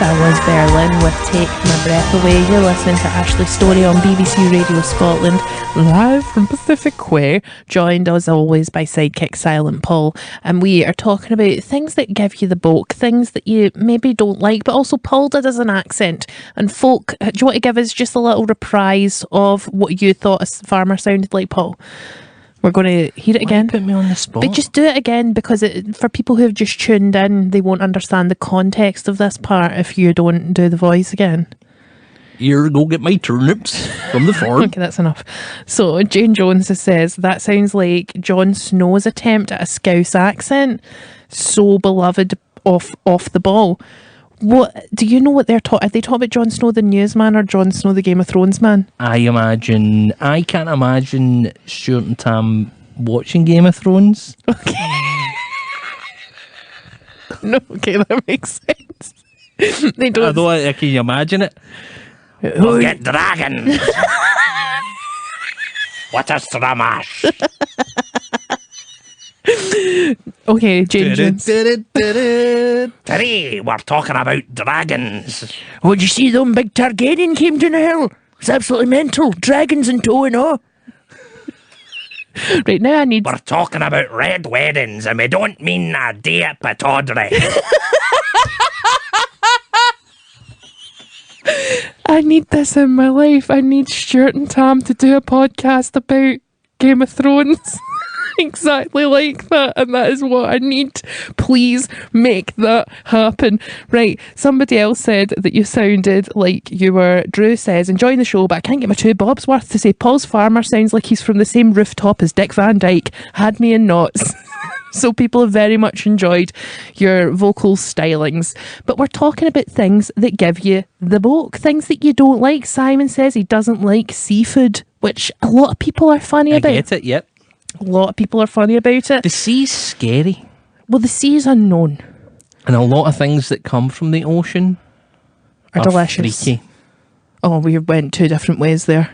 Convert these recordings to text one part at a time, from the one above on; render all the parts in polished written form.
That was Berlin with Take My Breath Away. You're listening to Ashley's Story on BBC Radio Scotland, live from Pacific Way, joined as always by sidekick Silent Paul. And we are talking about things that give you the bulk, things that you maybe don't like, but also Paul did as an accent. And folk, do you want to give us just a little reprise of what you thought a farmer sounded like, Paul? We're going to hear it again. Put me on the spot. But just do it again, because for people who have just tuned in, they won't understand the context of this part if you don't do the voice again. Here, go get my turnips from the farm. Okay, that's enough. So Jane Jones says, that sounds like Jon Snow's attempt at a Scouse accent. So beloved off the ball. What do you know what they're talking? Are they talking about Jon Snow the newsman or Jon Snow the Game of Thrones man? I can't imagine Stuart and Tam watching Game of Thrones. Okay. No, okay, that makes sense. They don't. Although I can you imagine it? We'll get dragons. What a stramash. Okay, Jane Jones. Today we're talking about dragons. Would you see them big Targaryen came to the hill? It's absolutely mental. Dragons in tow and all. Right now I need... We're talking about red weddings, and we don't mean a day at Pataudry. I need this in my life. I need Stuart and Tam to do a podcast about Game of Thrones. Exactly like that, and that is what I need. Please make that happen. Right, somebody else said that you sounded like you were, Drew says, enjoying the show, but I can't get my two bobs worth to say Paul's farmer sounds like he's from the same rooftop as Dick Van Dyke. Had me in knots. So people have very much enjoyed your vocal stylings. But we're talking about things that give you the bulk, things that you don't like. Simon says he doesn't like seafood, which a lot of people are funny about. I get it, yep. A lot of people are funny about it. The sea's scary. Well, the sea is unknown. And a lot of things that come from the ocean are delicious. Freaky. Oh, we went two different ways there.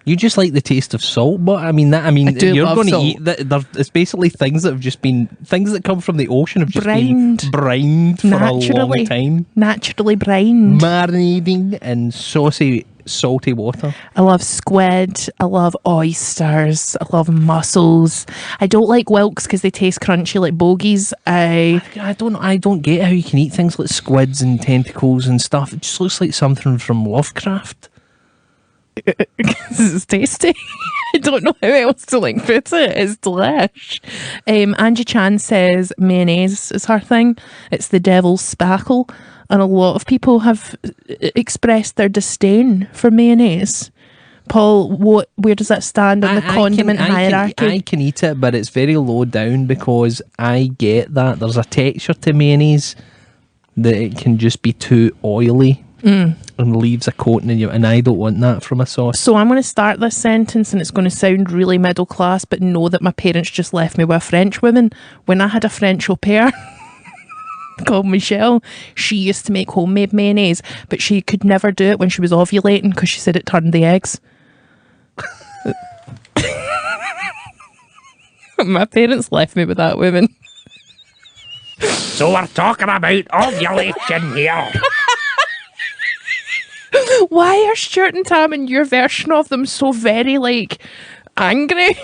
You just like the taste of salt, but you're going to eat that. It's basically things that have just been things that come from the ocean have just been brined for a long time. Naturally brined. Marinating in saucy, salty water. I love squid. I love oysters. I love mussels. I don't like whelks because they taste crunchy like bogies. I don't get how you can eat things like squids and tentacles and stuff. It just looks like something from Lovecraft. This is tasty. I don't know how else to put it. It's delish. Angie Chan says mayonnaise is her thing. It's the devil's spackle, and a lot of people have expressed their disdain for mayonnaise. Paul, where does that stand on the condiment hierarchy? I can eat it, but it's very low down because I get that there's a texture to mayonnaise that it can just be too oily. And leaves a coating in you, and I don't want that from a sauce. So I'm going to start this sentence, and it's going to sound really middle class, but know that my parents just left me with a French woman. When I had a French au pair called Michelle, she used to make homemade mayonnaise, but she could never do it when she was ovulating because she said it turned the eggs. My parents left me with that woman. So we're talking about ovulation here. Why are Stuart and Tam and your version of them so very, angry?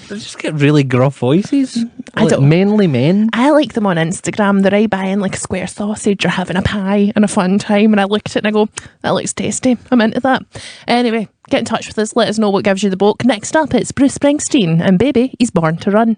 They just get really gruff voices. Manly men. I like them on Instagram. They're buying a square sausage or having a pie and a fun time, and I look at it and I go, that looks tasty. I'm into that. Anyway, get in touch with us. Let us know what gives you the bulk. Next up, it's Bruce Springsteen, and baby, he's born to run.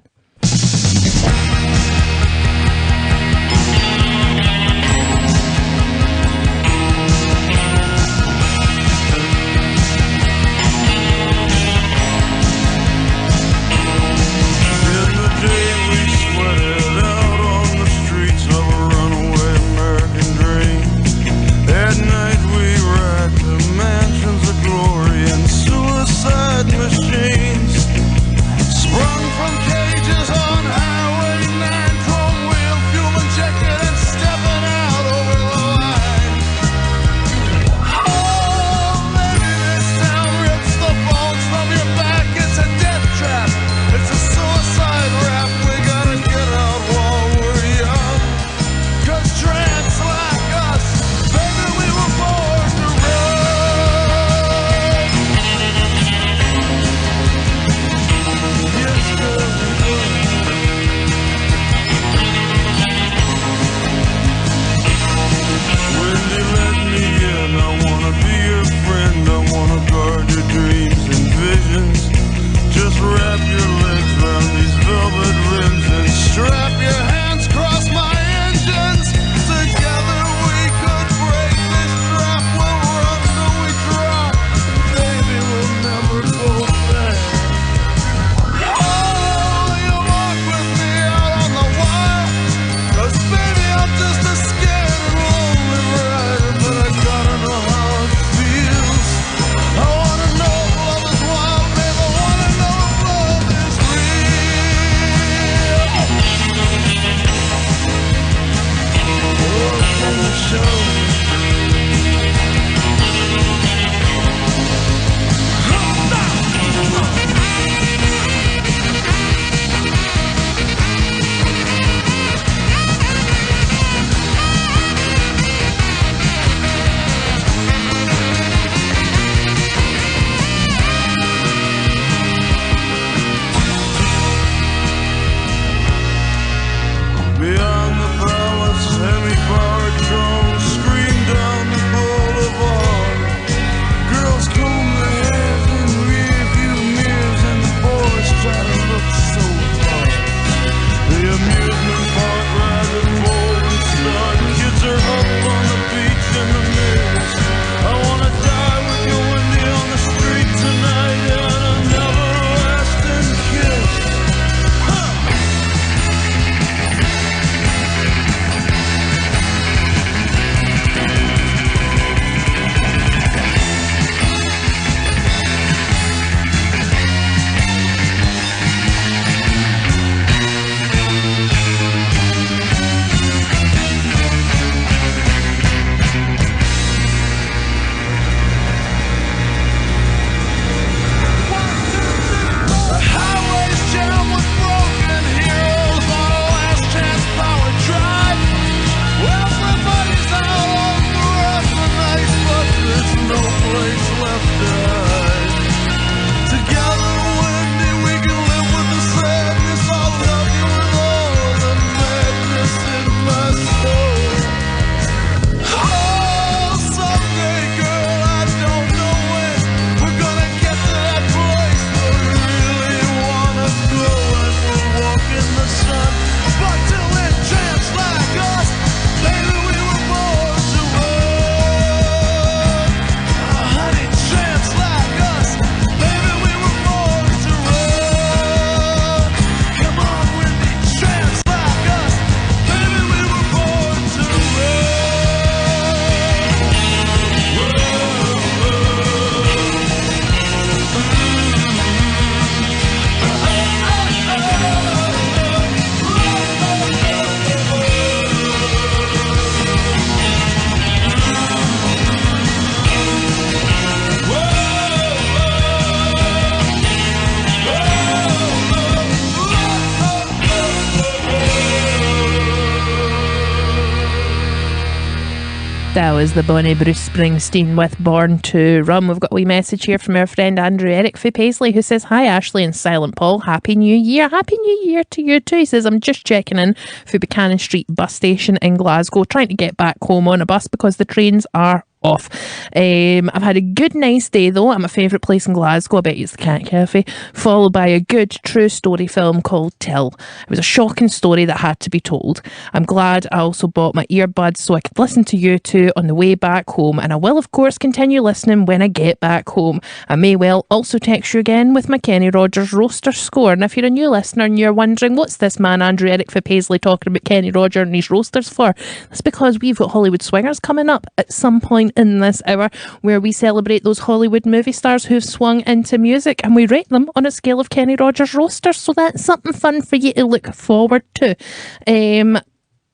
That was the Bonnie Bruce Springsteen with Born to Run. We've got a wee message here from our friend Andrew Eric Fee Paisley, who says, hi Ashley and Silent Paul, Happy New Year. Happy New Year to you too. He says, I'm just checking in for Buchanan Street bus station in Glasgow, trying to get back home on a bus because the trains are off. I've had a good nice day though at my favourite place in Glasgow, I bet it's the Cat Cafe, followed by a good true story film called Till. It was a shocking story that had to be told. I'm glad I also bought my earbuds so I could listen to you two on the way back home, and I will of course continue listening when I get back home. I may well also text you again with my Kenny Rogers roaster score, and if you're a new listener and you're wondering what's this man Andrew Eric Fee Paisley talking about Kenny Rogers and his roasters for, that's because we've got Hollywood Swingers coming up at some point in this hour, where we celebrate those Hollywood movie stars who've swung into music and we rate them on a scale of Kenny Rogers roasters, so that's something fun for you to look forward to.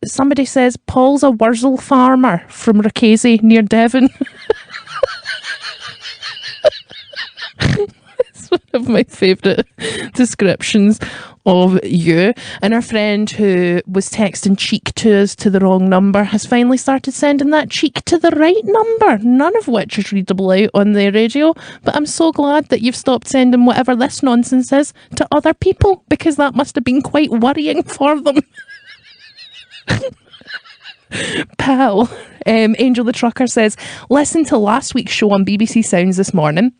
Somebody says Paul's a Wurzel farmer from Rocasey near Devon. It's one of my favourite descriptions of you. And our friend who was texting cheek to us to the wrong number has finally started sending that cheek to the right number, none of which is readable out on the radio. But I'm so glad that you've stopped sending whatever this nonsense is to other people, because that must have been quite worrying for them. Pal. Angel the Trucker says, listen to last week's show on BBC Sounds this morning.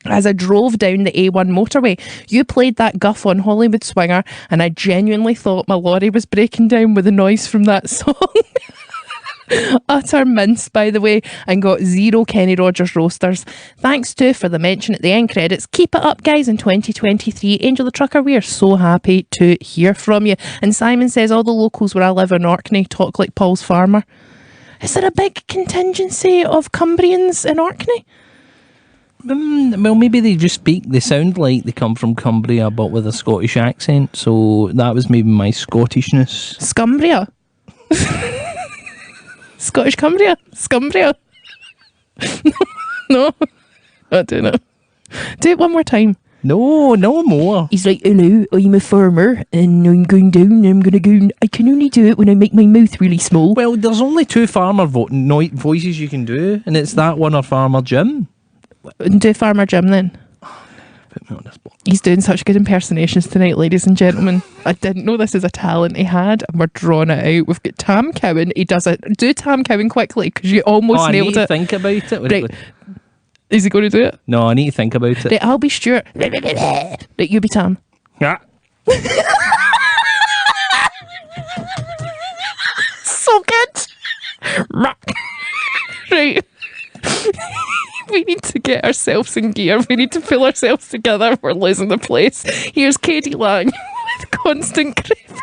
As I drove down the A1 motorway, you played that guff on Hollywood Swinger, and I genuinely thought my lorry was breaking down with the noise from that song. Utter mince, by the way, and got 0 Kenny Rogers roasters. Thanks too for the mention at the end credits. Keep it up, guys, in 2023. Angel the Trucker, we are so happy to hear from you. And Simon says, all the locals where I live in Orkney talk like Paul's farmer. Is there a big contingency of Cumbrians in Orkney? Well, maybe they sound like they come from Cumbria but with a Scottish accent, so that was maybe my Scottishness. Scumbria? Scottish Cumbria? Scumbria? No? I don't know. Do it one more time. No more. He's like, hello, I'm a farmer and I'm going down and I'm going to go, and I can only do it when I make my mouth really small. Well, there's only 2 farmer voices you can do, and it's that one or Farmer Jim. Do Farmer Jim then. Put me on this spot. He's doing such good impersonations tonight, ladies and gentlemen. I didn't know this is a talent he had, and we're drawing it out. We've got Tam Cowan. He does it. Do Tam Cowan quickly, because you almost nailed I need to it. think about it. Right. Is he going to do it? No, I need to think about it. Right, I'll be Stuart. Right, you be Tam. Yeah. So good. Right. We need to get ourselves in gear. We need to pull ourselves together. We're losing the place. Here's Katie Lang with Constant Craving.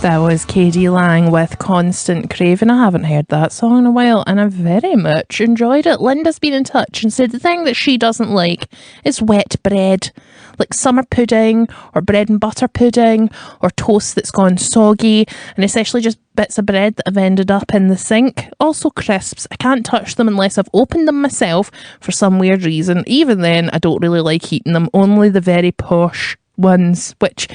That was KD Lang with Constant Craving. I haven't heard that song in a while and I very much enjoyed it. Linda's been in touch and said the thing that she doesn't like is wet bread, like summer pudding or bread and butter pudding or toast that's gone soggy, and especially just bits of bread that have ended up in the sink. Also crisps. I can't touch them unless I've opened them myself for some weird reason. Even then, I don't really like eating them. Only the very posh ones, which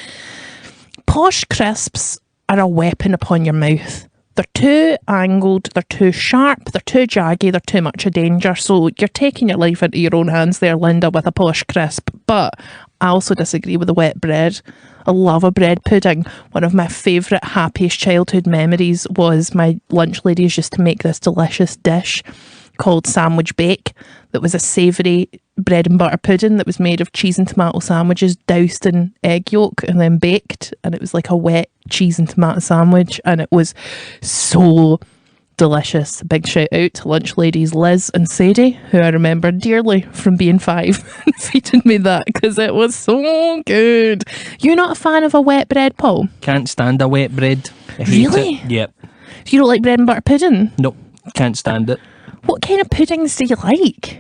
posh crisps are a weapon upon your mouth. They're too angled, they're too sharp, they're too jaggy, they're too much a danger. So you're taking your life into your own hands there, Linda, with a posh crisp. But I also disagree with the wet bread. I love a bread pudding. One of my favourite, happiest childhood memories was my lunch ladies used to make this delicious dish called sandwich bake that was a savoury bread and butter pudding that was made of cheese and tomato sandwiches doused in egg yolk and then baked, and it was like a wet cheese and tomato sandwich, and it was so delicious. Big shout out to lunch ladies Liz and Sadie, who I remember dearly from being 5 and feeding me that because it was so good. You're not a fan of a wet bread, Paul? Can't stand a wet bread. I hate Really? it. Yep. You don't like bread and butter pudding? Nope. Can't stand it. What kind of puddings do you like?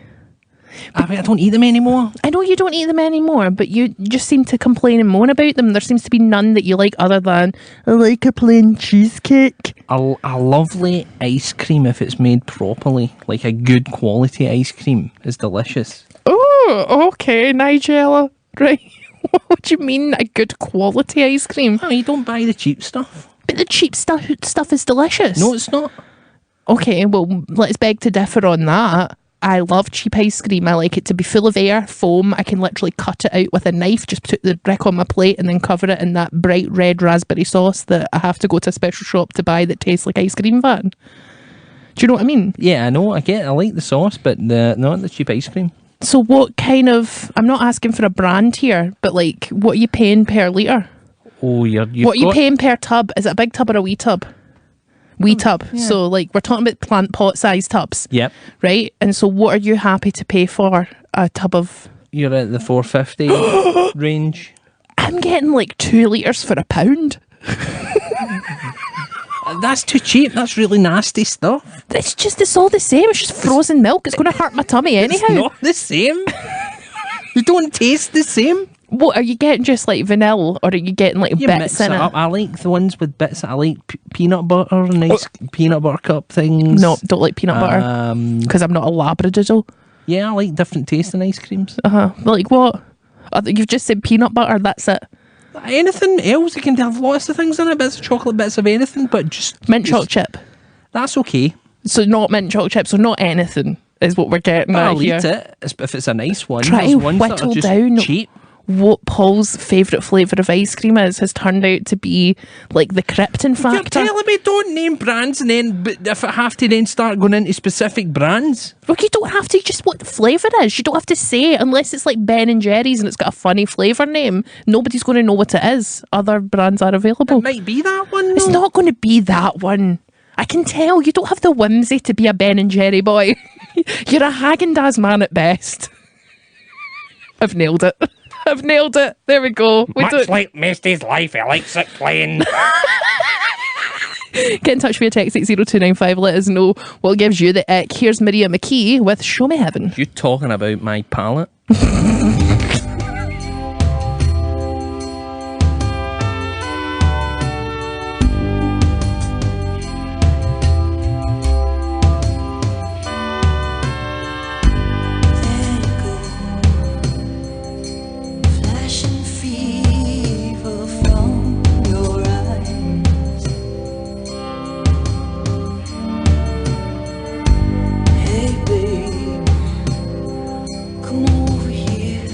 I don't eat them anymore. I know you don't eat them anymore, but you just seem to complain and moan about them. There seems to be none that you like other than, I like a plain cheesecake. A lovely ice cream, if it's made properly, like a good quality ice cream, is delicious. Oh, okay, Nigella. Right. What do you mean, a good quality ice cream? Oh, you don't buy the cheap stuff. But the cheap stuff is delicious. No, it's not. Okay, well, let's beg to differ on that. I love cheap ice cream. I like it to be full of air, foam. I can literally cut it out with a knife, just put the brick on my plate and then cover it in that bright red raspberry sauce that I have to go to a special shop to buy that tastes like ice cream van. Do you know what I mean? Yeah, I know. I like the sauce, but not the cheap ice cream. So what kind of... I'm not asking for a brand here, but like, what are you paying per litre? Oh, what are you paying per tub? Is it a big tub or a wee tub? Wee tub. Yeah. So like we're talking about plant pot size tubs. Yep. Right? And so what are you happy to pay for a tub of... You're at the 450 range. I'm getting like 2 litres for £1. That's too cheap. That's really nasty stuff. It's all the same. It's just frozen milk. It's going to hurt my tummy anyhow. It's not the same. They don't taste the same. What, are you getting just like vanilla or are you getting like You bits mix in it it? up. I like the ones with bits. I like peanut butter, nice peanut butter cup things. No, don't like peanut butter because I'm not a labradoodle. Yeah, I like different tasting ice creams. Like what? You've just said peanut butter, that's it. Anything else, it can have lots of things in it, bits of chocolate, bits of anything, but just... Mint chocolate chip. That's okay. So not mint chocolate chip, so not anything is what we're getting at I'll here. eat it if it's a nice one. Try There's to ones that are whittle just down cheap. what Paul's favourite flavour of ice cream has turned out to be like the Krypton You're factor. telling me don't name brands and then, but if I have to then start going into specific brands. Well, you don't have to, just what the flavour is. You don't have to say it unless it's like Ben and Jerry's and it's got a funny flavour name. Nobody's going to know what it is. Other brands are available. It might be that one. It's though. not going to be that one. I can tell you don't have the whimsy to be a Ben and Jerry boy. You're a Haagen-Dazs man at best. I've nailed it. I've nailed it. There we go. Much like Misty's life, he likes it plain. Get in touch via text 80295. Let us know what gives you the ick. Here's Maria McKee with Show Me Heaven. You talking about my palate? Flashing fever from your eyes. Hey babe, come over here.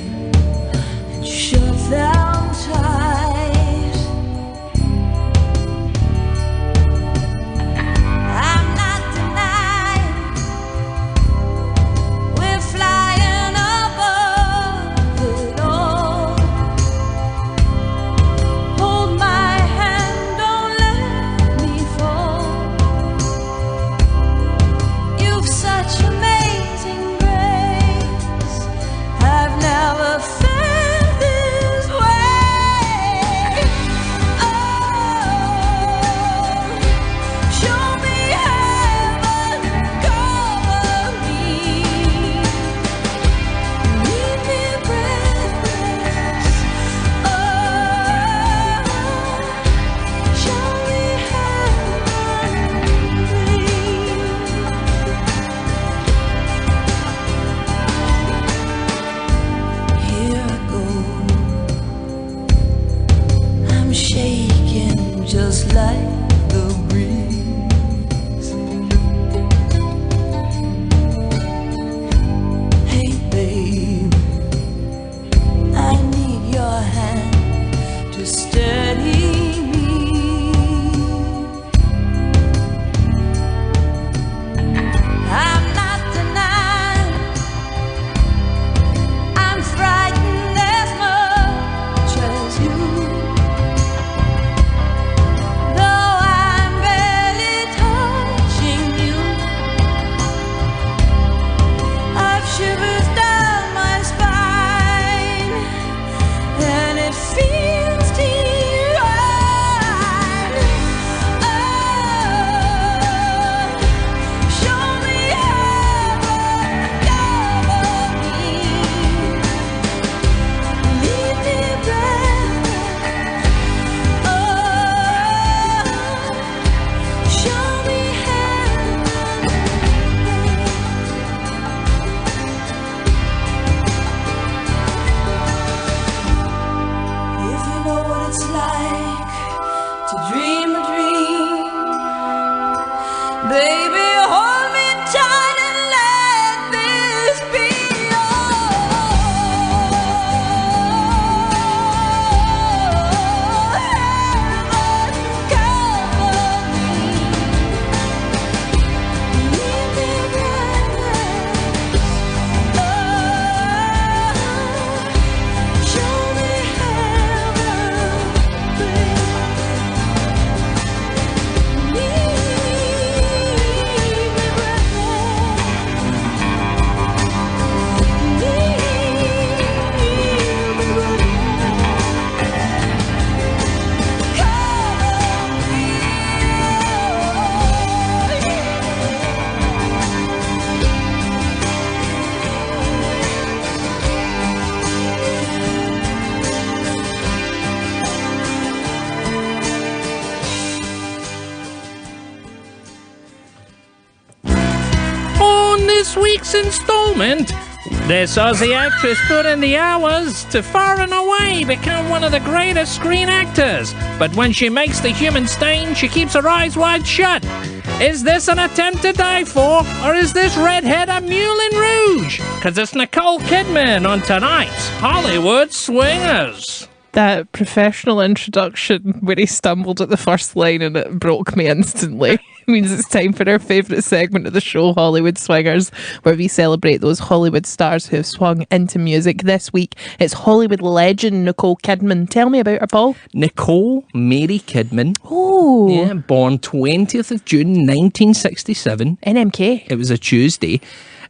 this week's installment, this Aussie actress put in the hours to far and away become one of the greatest screen actors. But when she makes the human stain, she keeps her eyes wide shut. Is this an attempt to die for, or is this redhead a Moulin Rouge? Because it's Nicole Kidman on tonight's Hollywood Swingers. That professional introduction where he stumbled at the first line and it broke me instantly means it's time for our favourite segment of the show, Hollywood Swingers, where we celebrate those Hollywood stars who have swung into music. This week, it's Hollywood legend Nicole Kidman. Tell me about her, Paul. Nicole Mary Kidman. Oh, Yeah, born 20th of June 1967. NMK. It was a Tuesday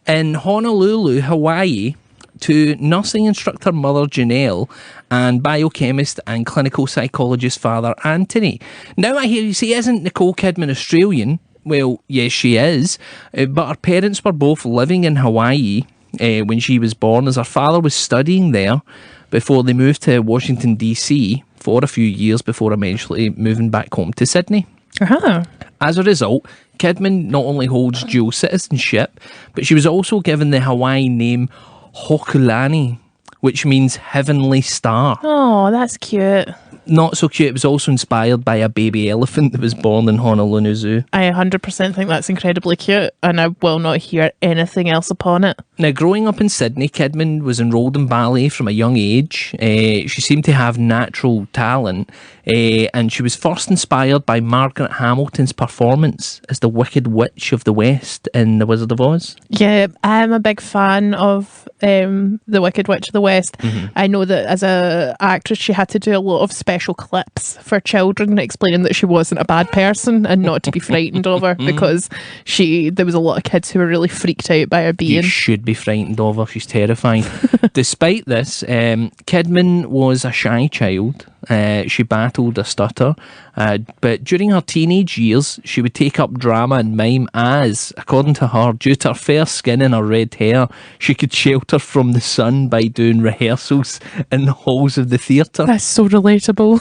in Honolulu, Hawaii, to nursing instructor mother Janelle and biochemist and clinical psychologist father Anthony. Now I hear you say, isn't Nicole Kidman Australian? Well, yes, she is, but her parents were both living in Hawaii when she was born, as her father was studying there before they moved to Washington, D.C. for a few years before eventually moving back home to Sydney. Uh-huh. As a result, Kidman not only holds dual citizenship, but she was also given the Hawaiian name Hokulani, which means heavenly star. Oh, that's cute. Not so cute, it was also inspired by a baby elephant that was born in Honolulu Zoo. I 100% think that's incredibly cute, and I will not hear anything else upon it. Now, growing up in Sydney, Kidman was enrolled in ballet from a young age. She seemed to have natural talent, and she was first inspired by Margaret Hamilton's performance as the Wicked Witch of the West in The Wizard of Oz. Yeah, I'm a big fan of The Wicked Witch of the West. I know that as a actress, she had to do a lot of special clips for children, explaining that she wasn't a bad person and not to be frightened of her, because there was a lot of kids who were really freaked out by her You being. should be frightened of her. She's terrifying. Despite this, Kidman was a shy child. She battled a stutter, but during her teenage years, she would take up drama and mime as, according to her, due to her fair skin and her red hair, she could shelter from the sun by doing rehearsals in the halls of the theatre. That's so relatable.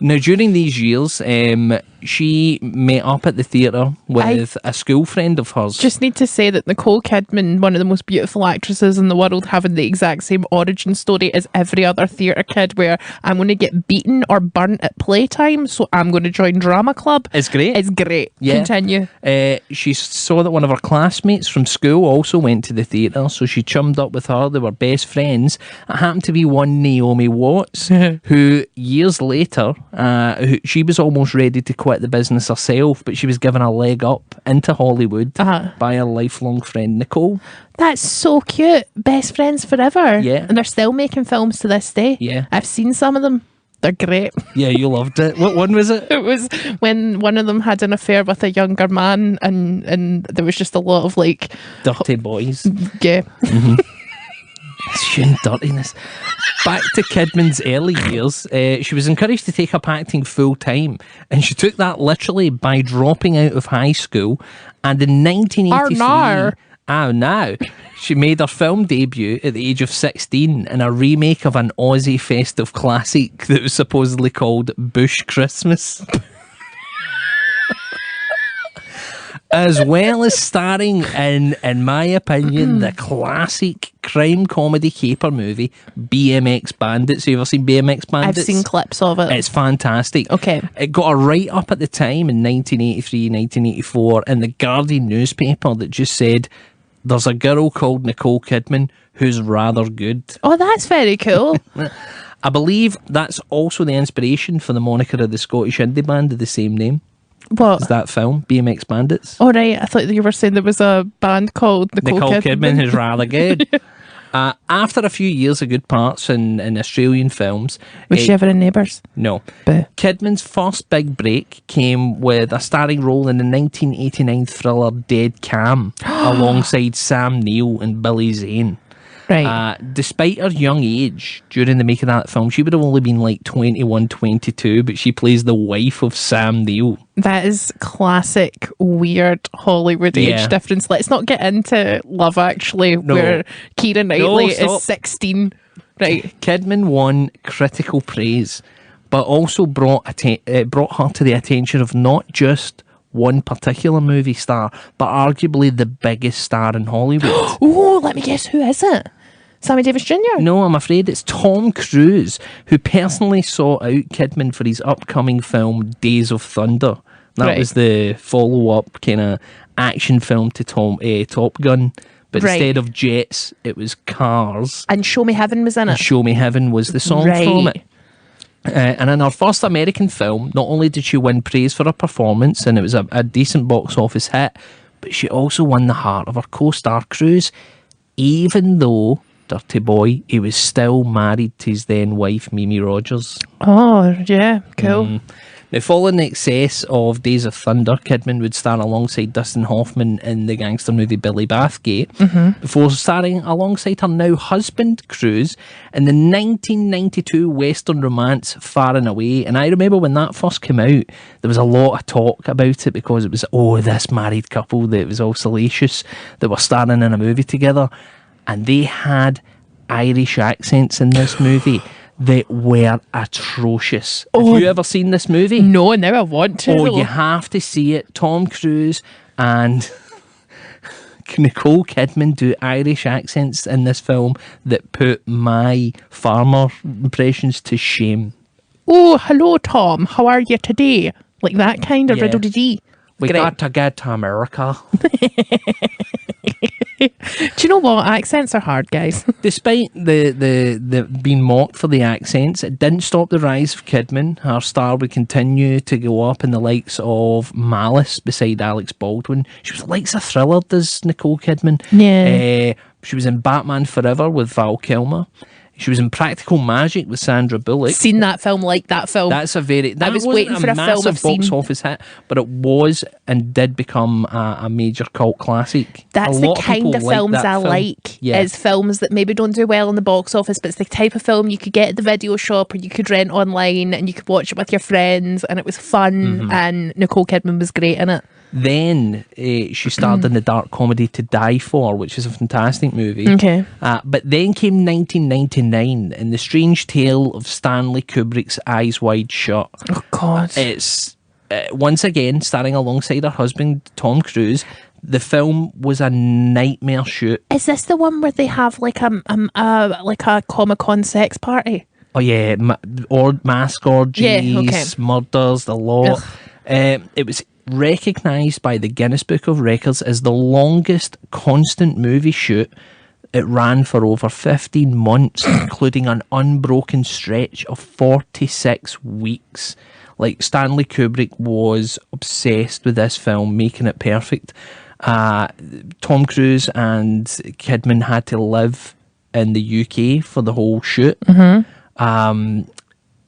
Now, during these years, she met up at the theatre with a school friend of hers. Just need to say that Nicole Kidman, one of the most beautiful actresses in the world, having the exact same origin story as every other theatre kid, where I'm going to get beaten or burnt at playtime, so I'm going to join drama club. It's great. It's great. Yeah. Continue. She saw that one of her classmates from school also went to the theatre, so she chummed up with her. They were best friends. It happened to be one Naomi Watts, who years later, she was almost ready to quit the business herself, but she was given a leg up into Hollywood by her lifelong friend Nicole. That's so cute. Best friends forever. Yeah. And they're still making films to this day. Yeah. I've seen some of them. They're great. Yeah, you loved it. What one was it? It was when one of them had an affair with a younger man, and there was just a lot of like, Dirty Boys. yeah. Shun dirtiness. Back to Kidman's early years, she was encouraged to take up acting full time, and she took that literally by dropping out of high school. And in 1983, she made her film debut at the age of 16 in a remake of an Aussie festive classic that was supposedly called Bush Christmas. As well as starring in my opinion, the classic crime comedy caper movie BMX Bandits. Have you ever seen BMX Bandits? I've seen clips of it. It's fantastic. Okay. It got a write-up at the time in 1983, 1984 in the Guardian newspaper that just said, there's a girl called Nicole Kidman who's rather good. Oh, that's very cool. I believe that's also the inspiration for the moniker of the Scottish indie band of the same name. What? Is that film, BMX Bandits? Oh, right. I thought you were saying there was a band called Nicole Kidman who's rather good. After a few years of good parts in Australian films... Was she ever in Neighbours? No. Boo. Kidman's first big break came with a starring role in the 1989 thriller Dead Cam alongside Sam Neill and Billy Zane. Right. Despite her young age during the making of that film, she would have only been like 21, 22, but she plays the wife of Sam Neill. That is classic weird Hollywood age difference. Let's not get into Love Actually, where Keira Knightley is 16. Right. Kidman won critical praise, but also brought her to the attention of not just one particular movie star, but arguably the biggest star in Hollywood. Oh, let me guess, who is it? Sammy Davis Jr.? No, I'm afraid it's Tom Cruise, who personally sought out Kidman for his upcoming film Days of Thunder. That Right. was the follow-up kind of action film to Top Gun, but Right. instead of jets, it was cars. And Show Me Heaven was in it. Show Me Heaven was the song from Right. it. And in her first American film, not only did she win praise for her performance, and it was a decent box office hit, but she also won the heart of her co-star Cruise, even though, dirty boy, he was still married to his then wife, Mimi Rogers. Oh, yeah, cool. Now, following the success of Days of Thunder, Kidman would star alongside Dustin Hoffman in the gangster movie Billy Bathgate, before starring alongside her now husband, Cruise, in the 1992 Western romance Far and Away. And I remember when that first came out, there was a lot of talk about it because it was, this married couple that was all salacious that were starring in a movie together. And they had Irish accents in this movie that were atrocious. Have you ever seen this movie? No, now I want to. Oh, though. you have to see it. Tom Cruise and Nicole Kidman do Irish accents in this film that put my farmer impressions to shame. Oh, hello, Tom. How are you today? Like that kind of Yeah. riddle-de-dee. We Great. got to get to America. Do you know what? Accents are hard, guys. Despite the being mocked for the accents, it didn't stop the rise of Kidman. Her star would continue to go up in the likes of Malice beside Alex Baldwin. She was the likes of Thriller, does Nicole Kidman. Yeah. She was in Batman Forever with Val Kilmer. She was in Practical Magic with Sandra Bullock. Seen that film, like that film. That's a very... That was wasn't waiting for a film massive I've box seen. office hit, but it was and did become a major cult classic. That's A the lot kind people of like films that I film. like. Yeah. Is films that maybe don't do well in the box office, but it's the type of film you could get at the video shop or you could rent online and you could watch it with your friends and it was fun Mm-hmm. and Nicole Kidman was great in it. Then she starred in the dark comedy To Die For, which is a fantastic movie. Okay. But then came 1999 and the strange tale of Stanley Kubrick's Eyes Wide Shut. Oh, God. It's once again starring alongside her husband, Tom Cruise. The film was a nightmare shoot. Is this the one where they have like a Comic-Con sex party? Oh yeah, mask orgies, Yeah, okay. murders, the lot. It was recognised by the Guinness Book of Records as the longest constant movie shoot. It ran for over 15 months, including an unbroken stretch of 46 weeks. Like, Stanley Kubrick was obsessed with this film, making it perfect. Tom Cruise and Kidman had to live in the UK for the whole shoot.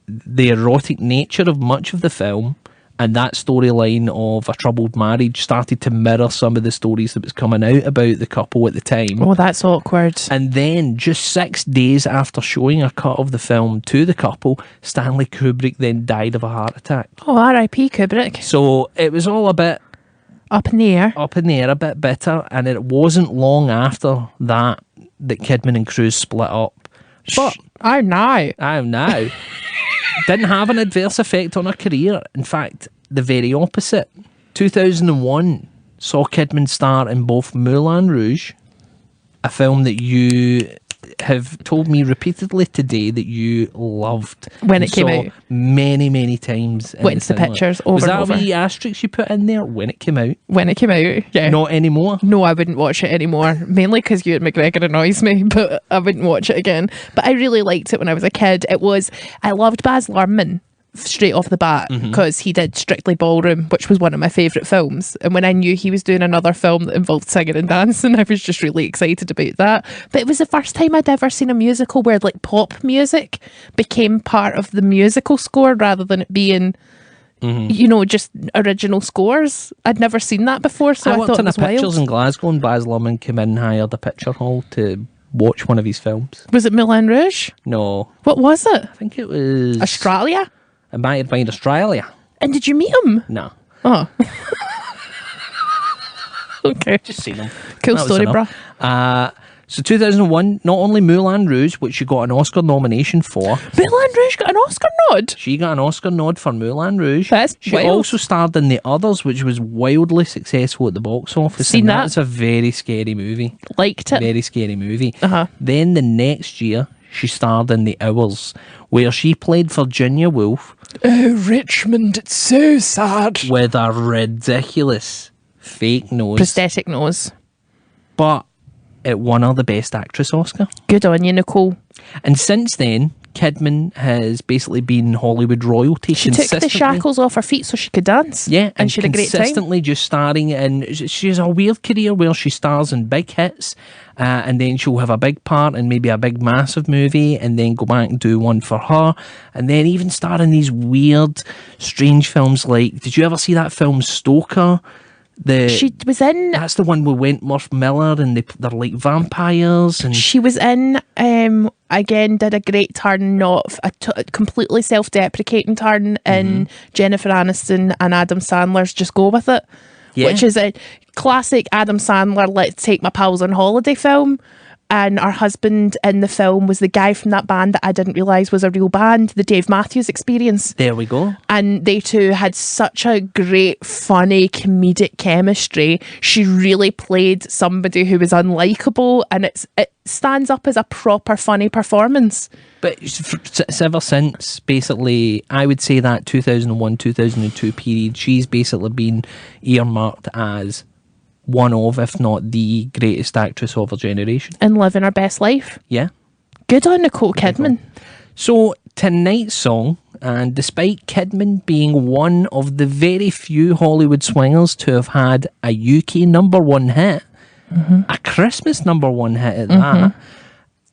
The erotic nature of much of the film and that storyline of a troubled marriage started to mirror some of the stories that was coming out about the couple at the time. Oh, that's awkward. And then, just 6 days after showing a cut of the film to the couple, Stanley Kubrick then died of a heart attack. Oh, R.I.P. Kubrick. So it was all a bit Up in the air. up in the air, a bit bitter, and it wasn't long after that Kidman and Cruise split up. But Oh, no. I am now. Didn't have an adverse effect on her career. In fact, the very opposite. 2001 saw Kidman star in both Moulin Rouge, a film that you have told me repeatedly today that you loved. When and it came saw out. many, many times. in Went to the cinema. pictures over Was and that over. a wee asterisk you put in there when it came out? When it came out, yeah. Not anymore. No, I wouldn't watch it anymore. Mainly because Ewan McGregor annoys me, but I wouldn't watch it again. But I really liked it when I was a kid. I loved Baz Luhrmann straight off the bat because he did Strictly Ballroom, which was one of my favourite films. And when I knew he was doing another film that involved singing and dancing, I was just really excited about that. But it was the first time I'd ever seen a musical where like pop music became part of the musical score rather than it being just original scores. I'd never seen that before, so I, worked thought in it was a pictures wild. in Glasgow, and Baz Luhrmann came in and hired a picture hall to watch one of his films. Was it Moulin Rouge? No, What was it? I think it was Australia? It might have been Australia. And did you meet him? No, Oh. Okay. just seen him. Cool That was story, enough. bruh. So 2001, not only Moulin Rouge, which she got an Oscar nomination for. Moulin Rouge got an Oscar nod. She got an Oscar nod for Moulin Rouge. That's she wild. also starred in The Others, which was wildly successful at the box office. Seen and that. That's a very scary movie. Liked it. Very scary movie. Uh-huh. Then the next year, she starred in The Hours, where she played Virginia Woolf Oh, Richmond, it's so sad. with a ridiculous fake nose. Prosthetic nose. But it won her the Best Actress Oscar. Good on you, Nicole. And since then, Kidman has basically been Hollywood royalty. She took the shackles off her feet so she could dance. Yeah, and she had a great time. consistently just starring in. She has a weird career where she stars in big hits, and then she'll have a big part in maybe a big massive movie, and then go back and do one for her, and then even star in these weird, strange films. Like, did you ever see that film Stoker? She was in. That's the one with Wentworth Miller, and they're like vampires, and She was in. Again, did a great turn, not a completely self-deprecating turn in Jennifer Aniston and Adam Sandler's Just Go With It, Yeah. which is a classic Adam Sandler "Let's Take My Pals on Holiday" film. And her husband in the film was the guy from that band that I didn't realise was a real band, the Dave Matthews Experience. there we go. And they two had such a great, funny, comedic chemistry. She really played somebody who was unlikable, and it stands up as a proper funny performance. But ever since, basically, I would say that 2001, 2002 period, she's basically been earmarked as one of, if not the greatest actress of her generation. And living her best life. Yeah. Good on Nicole Kidman. So tonight's song, and despite Kidman being one of the very few Hollywood swingers to have had a UK #1 hit, a Christmas #1 hit at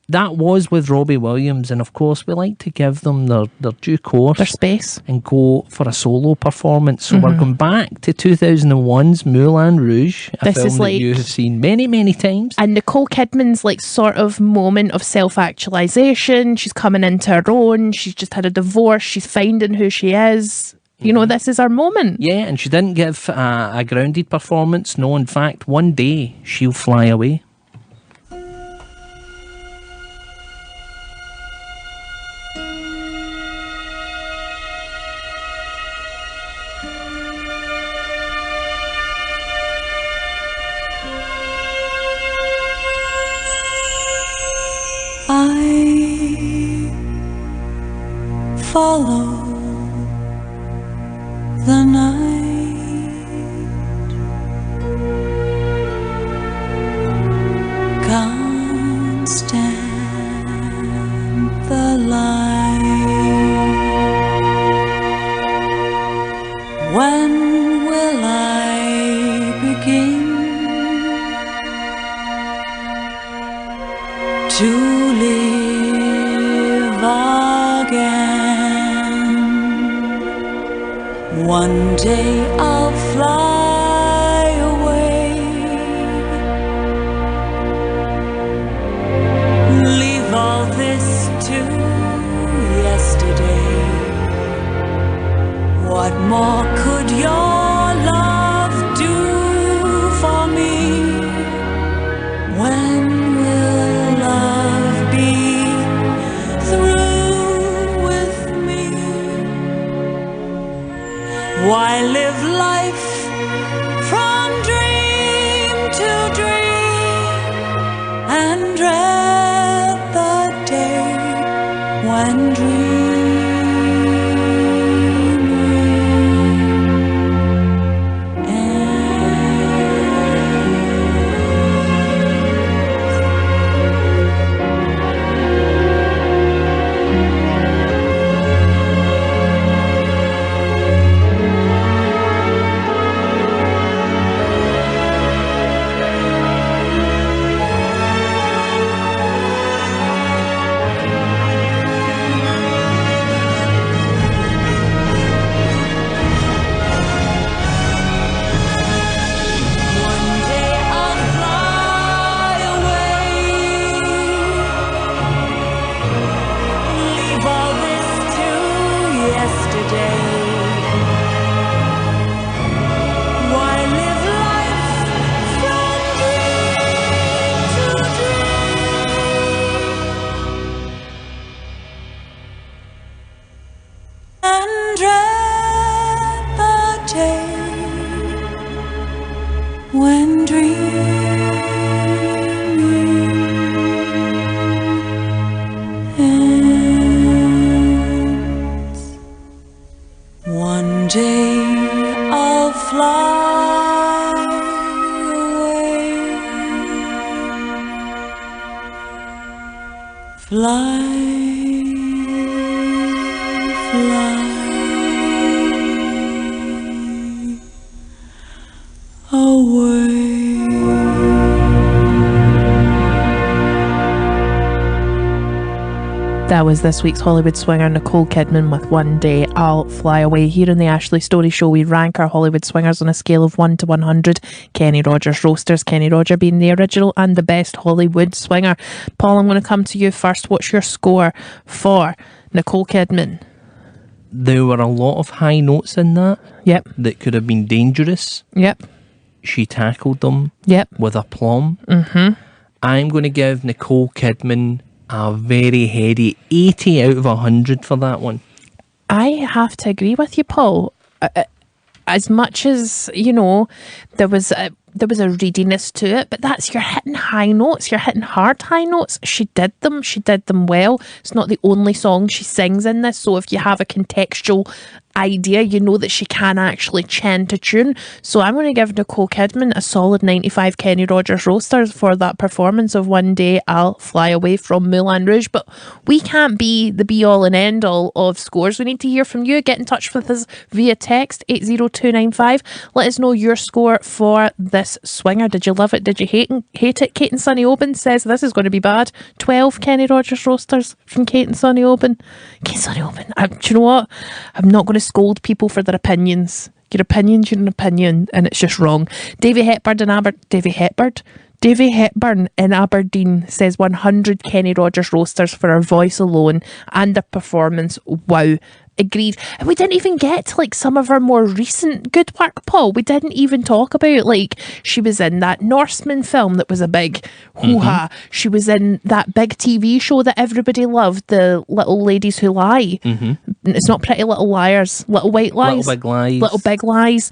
that was with Robbie Williams, and of course we like to give them their due course. Their space. And go for a solo performance. So we're going back to 2001's Moulin Rouge, a This film is that like- you have seen many, many times. And Nicole Kidman's like sort of moment of self-actualization. She's coming into her own. She's just had a divorce. She's finding who she is. You know, this is her moment. Yeah, and she didn't give a grounded performance. No, in fact, one day she'll fly away. I follow the night, can't stand the light. When will I begin to live again? One day I'll fly away, leave all this to yesterday. What more could your love do for me? When will love be through with me? Why live life That was this week's Hollywood swinger, Nicole Kidman, with One Day I'll Fly Away. Here in the Ashley Story Show, we rank our Hollywood swingers on a scale of 1 to 100. Kenny Rogers roasters, Kenny Roger being the original and the best Hollywood swinger. Paul, I'm going to come to you first. What's your score for Nicole Kidman? There were a lot of high notes in that Yep. that could have been dangerous. Yep. She tackled them Yep. with aplomb. Mm-hmm. I'm going to give Nicole Kidman a very heady 80 out of 100 for that one. I have to agree with you, Paul. As much as, you know, there was a readiness to it, but that's, you're hitting high notes, you're hitting hard high notes. She did them well. It's not the only song she sings in this, so if you have a contextual idea, you know that she can actually chant a tune. So I'm going to give Nicole Kidman a solid 95 Kenny Rogers roasters for that performance of One Day I'll Fly Away from Moulin Rouge. But we can't be the be all and end all of scores. We need to hear from you. Get in touch with us via text 80295. Let us know your score for this swinger. Did you love it? Did you hate it? Kate and Sonny Oben says this is going to be bad. 12 Kenny Rogers roasters from Kate and Sonny Oben. Kate and Sonny Oben. Do you know what? I'm not going to scold people for their opinions. Your opinion's your opinion, and it's just wrong. Davy Hepburn in Aberdeen says 100 Kenny Rogers roasters for her voice alone and her performance. Wow. Agreed. And we didn't even get to like some of her more recent good work, Paul. We didn't even talk about, like, she was in that Norseman film that was a big hoo-ha. She was in that big TV show that everybody loved, The Little Ladies Who Lie. It's not Pretty Little Liars, Little White Lies. Little Big Lies. Little Big Lies.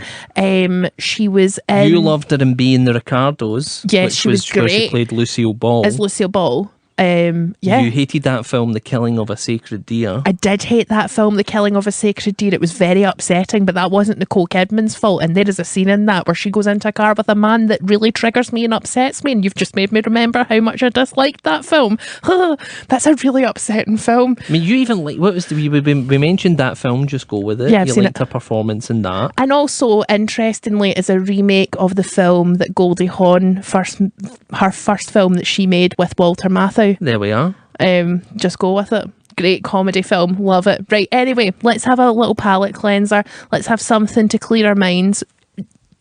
She was in... You loved her in Being the Ricardos. Yes, which she was where great. she played Lucille Ball. As Lucille Ball. Yeah. You hated that film, The Killing of a Sacred Deer. I did hate that film, The Killing of a Sacred Deer. It was very upsetting, but that wasn't Nicole Kidman's fault. And there is a scene in that where she goes into a car with a man that really triggers me and upsets me. And you've just made me remember how much I disliked that film. That's a really upsetting film. I mean, you even like, what was we mentioned that film, Just Go With It. Yeah, I've you seen liked her performance in that. And also, interestingly, is a remake of the film that Goldie Hawn, her first film that she made with Walter Matthau. There we are. Just Go With It. Great comedy film. Love it. Right, anyway, let's have a little palate cleanser. Let's have something to clear our minds.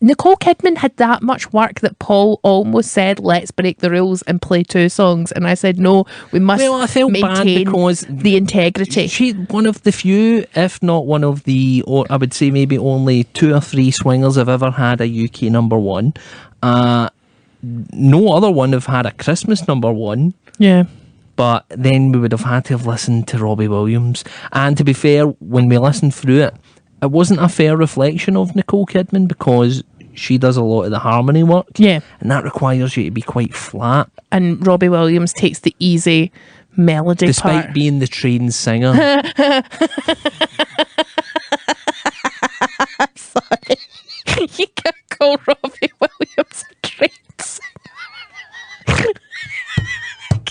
Nicole Kidman had that much work that Paul almost said, let's break the rules and play 2 songs. And I said, no, we must I felt bad maintain because the integrity. She's one of the few, if not one of the, or I would say maybe only 2 or 3 swingers have ever had a UK number 1. No other one have had a Christmas number 1. Yeah. But then we would have had to have listened to Robbie Williams. And to be fair, when we listened through it, it wasn't a fair reflection of Nicole Kidman because she does a lot of the harmony work. Yeah. And that requires you to be quite flat. And Robbie Williams takes the easy melody Despite part. being the trained singer. I'm sorry. You can't call Robbie Williams a trained singer.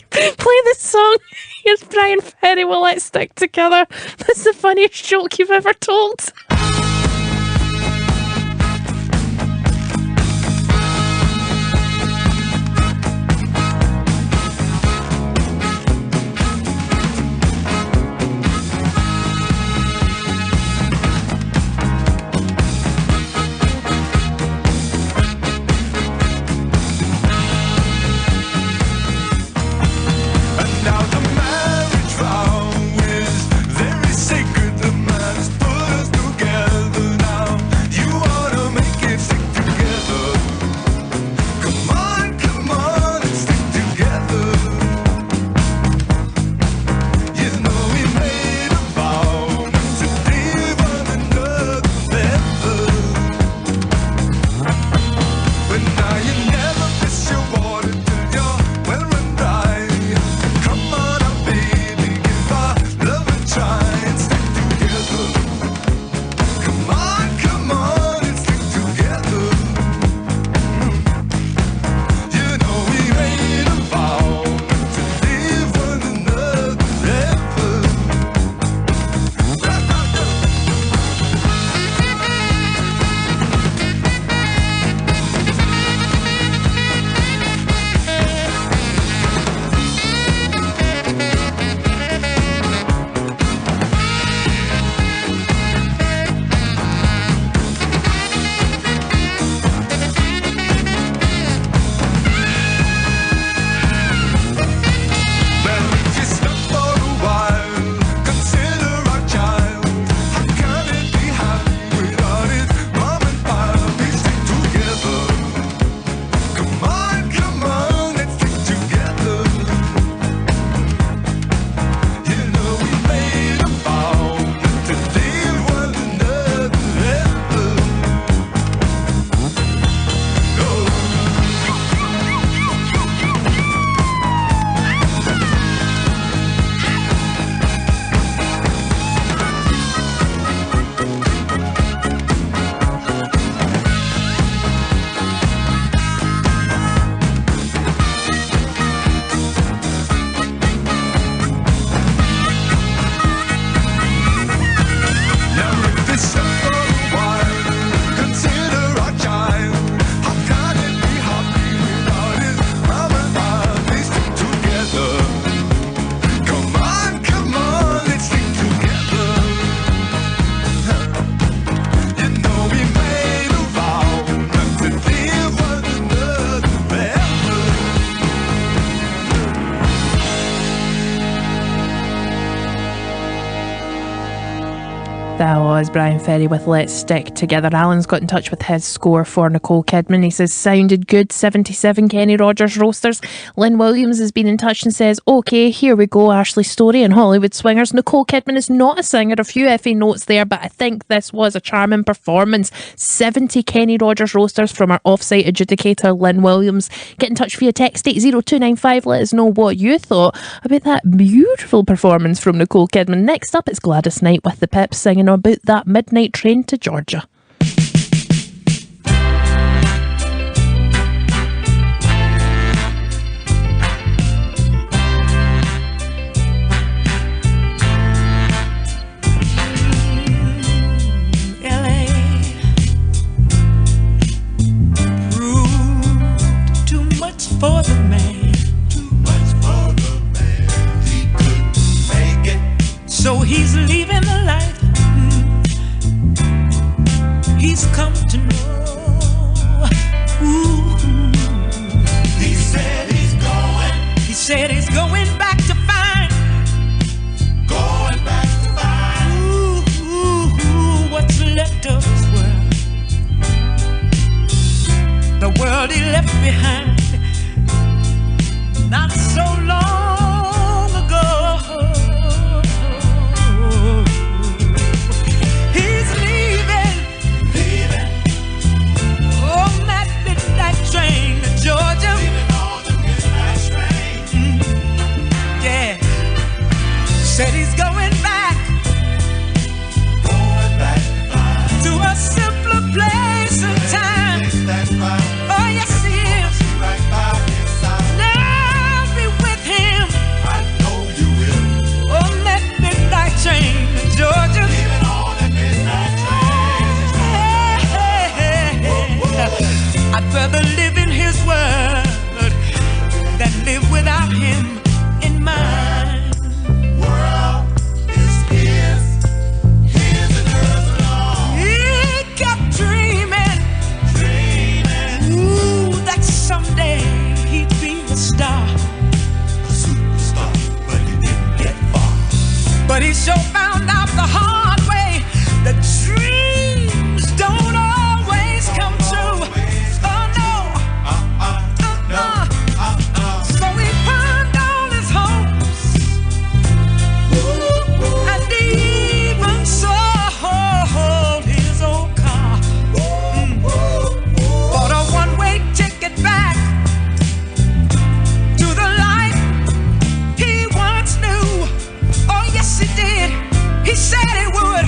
Play this song. Here's Brian Ferry. Well, let's stick together. That's the funniest joke you've ever told. Marriage vow is very sacred. The man has put us together. That was Brian Ferry with Let's Stick Together. Alan's got in touch with his score for Nicole Kidman. He says, sounded good, 77 Kenny Rogers roasters. Lynn Williams has been in touch and says, okay, here we go, Ashley Story and Hollywood Swingers. Nicole Kidman is not a singer, a few FA notes there, but I think this was a charming performance. 70 Kenny Rogers roasters from our off-site adjudicator, Lynn Williams. Get in touch via text 80295, let us know what you thought about that beautiful performance from Nicole Kidman. Next up, it's Gladys Knight with the Pips singing about that midnight train to Georgia. For the man, too much for the man. He couldn't make it, so he's leaving the life he's come to know. Ooh. He said he's going. He said he's going back to find. Going back to find. Ooh, what's left of his world? The world he left behind. Not so long ago. He's leaving on that midnight train to Georgia. Leaving on the midnight train. Yeah. Said he's going back to a simpler place and time. That's right. Oh yes he is. Right by his side. Train to Georgia. Leaving on that midnight train. I'd rather live in his world than live without him in mine. World is his and hers alone. He kept dreaming, ooh, that someday he'd be a star. A superstar, but he didn't get far. But he sure found out the hard way that dreams don't always come true. Oh no. So he pawned all his hopes. And he even sold his old car. Bought a one-way ticket back to the life he once knew. Oh yes he did. He said he would.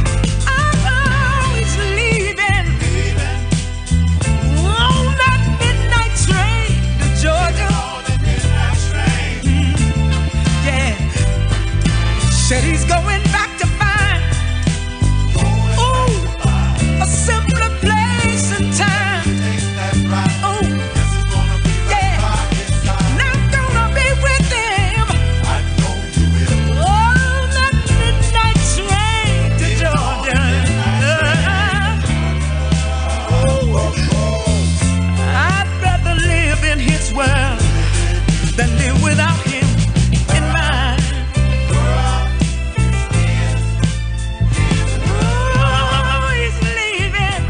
Oh, he's leaving on that midnight train to Georgia. Yeah. Said he's going back to find a simpler place and time. Oh, yeah. And I'm gonna be with him. Oh, that midnight train to Georgia. I'd rather live in his world than live without him in mine. Oh, he's leaving.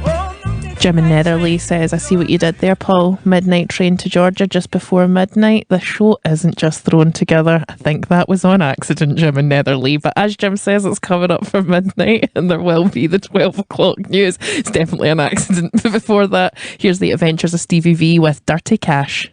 Oh, no, Jim in Netherley says, I see what you did there, Paul. Midnight train to Georgia just before midnight. The show isn't just thrown together. I think that was on accident, Jim in Netherley. But as Jim says, it's coming up for midnight and there will be the 12 o'clock news. It's definitely an accident. But before that, here's the adventures of Stevie V with Dirty Cash.